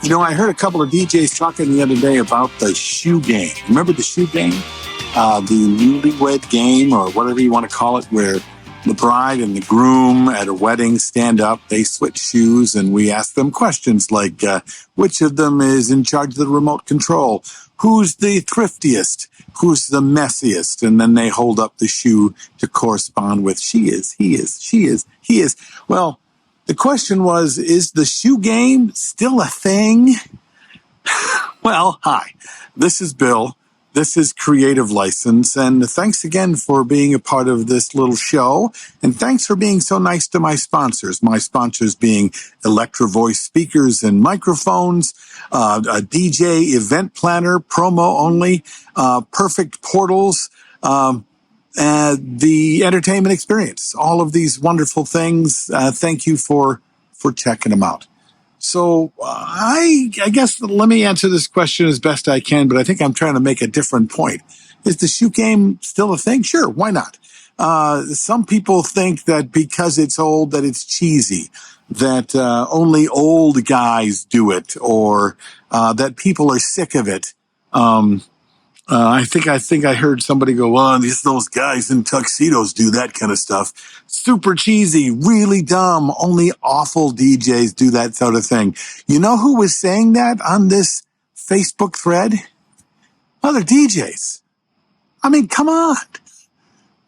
You know, I heard a couple of DJs talking the other day about the shoe game. Remember the shoe game? The newlywed game, or whatever you want to call it, where the bride and the groom at a wedding stand up, they switch shoes, and we ask them questions like, which of them is in charge of the remote control? Who's the thriftiest? Who's the messiest? And then they hold up the shoe to correspond with she is, he is, she is, he is. Well, the question was, is the shoe game still a thing? Well, hi, this is Bill. This is Creative License, and thanks again for being a part of this little show, and thanks for being so nice to my sponsors being Electro Voice speakers and microphones, a DJ event planner, promo only, perfect portals, the entertainment experience, all of these wonderful things. Thank you for checking them out. So I guess let me answer this question as best I can, but I think I'm trying to make a different point. Is the shoe game still a thing? Sure, why not? Some people think that because it's old that it's cheesy, that only old guys do it, or that people are sick of it. I think I heard somebody go, well, those guys in tuxedos do that kind of stuff. Super cheesy, really dumb. Only awful DJs do that sort of thing. You know who was saying that on this Facebook thread? Other DJs. I mean, come on.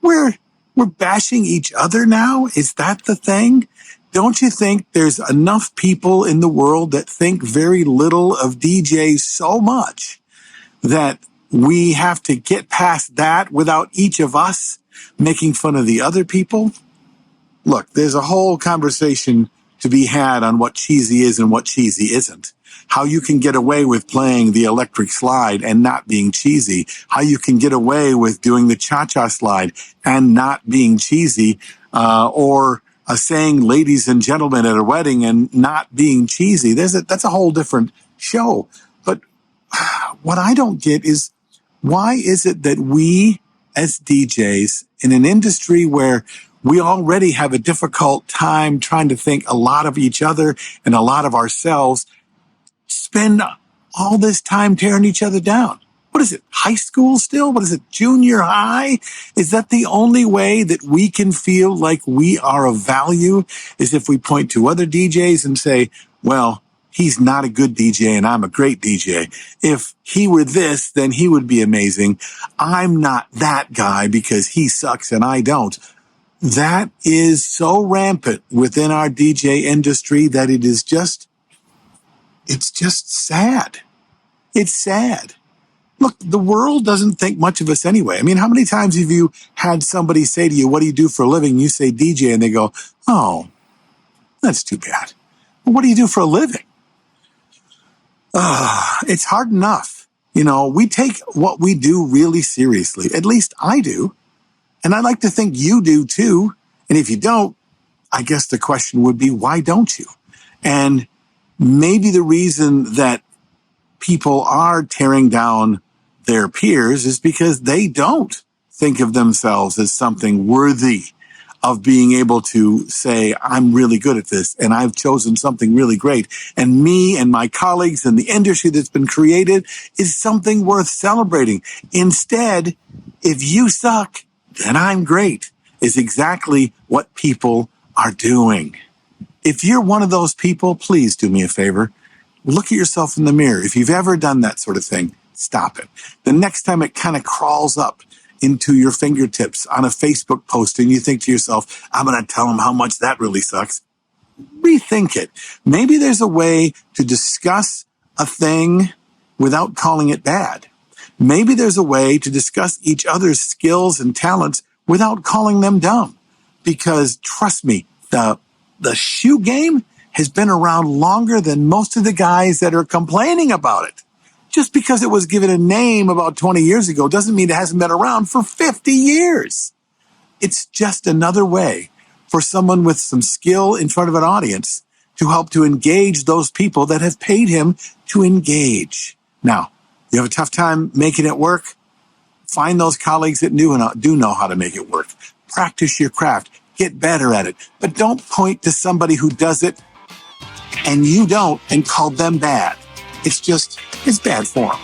We're bashing each other now? Is that the thing? Don't you think there's enough people in the world that think very little of DJs so much that we have to get past that without each of us making fun of the other people? Look, there's a whole conversation to be had on what cheesy is and what cheesy isn't. How you can get away with playing the electric slide and not being cheesy. How you can get away with doing the cha-cha slide and not being cheesy. Or saying ladies and gentlemen at a wedding and not being cheesy. That's a whole different show. But what I don't get is, why is it that we as DJs in an industry where we already have a difficult time trying to think a lot of each other and a lot of ourselves, spend all this time tearing each other down? What is it, high school still? What is it, junior high? Is that the only way that we can feel like we are of value? Is if we point to other DJs and say, well, he's not a good DJ and I'm a great DJ. If he were this, then he would be amazing. I'm not that guy because he sucks and I don't. That is so rampant within our DJ industry that it's just sad. It's sad. Look, the world doesn't think much of us anyway. I mean, how many times have you had somebody say to you, what do you do for a living? You say DJ and they go, oh, that's too bad. Well, what do you do for a living? It's hard enough. You know, we take what we do really seriously. At least I do. And I like to think you do too. And if you don't, I guess the question would be, why don't you? And maybe the reason that people are tearing down their peers is because they don't think of themselves as something worthy of being able to say, I'm really good at this and I've chosen something really great. And me and my colleagues and the industry that's been created is something worth celebrating. Instead, if you suck, then I'm great, is exactly what people are doing. If you're one of those people, please do me a favor. Look at yourself in the mirror. If you've ever done that sort of thing, stop it. The next time it kind of crawls up into your fingertips on a Facebook post and you think to yourself, I'm going to tell them how much that really sucks, rethink it. Maybe there's a way to discuss a thing without calling it bad. Maybe there's a way to discuss each other's skills and talents without calling them dumb. Because trust me, the shoe game has been around longer than most of the guys that are complaining about it. Just because it was given a name about 20 years ago doesn't mean it hasn't been around for 50 years. It's just another way for someone with some skill in front of an audience to help to engage those people that have paid him to engage. Now, you have a tough time making it work? Find those colleagues that do know how to make it work. Practice your craft. Get better at it. But don't point to somebody who does it and you don't and call them bad. It's bad form.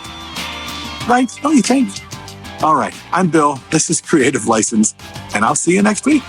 Right? Don't you think? All right. I'm Bill. This is Creative License, and I'll see you next week.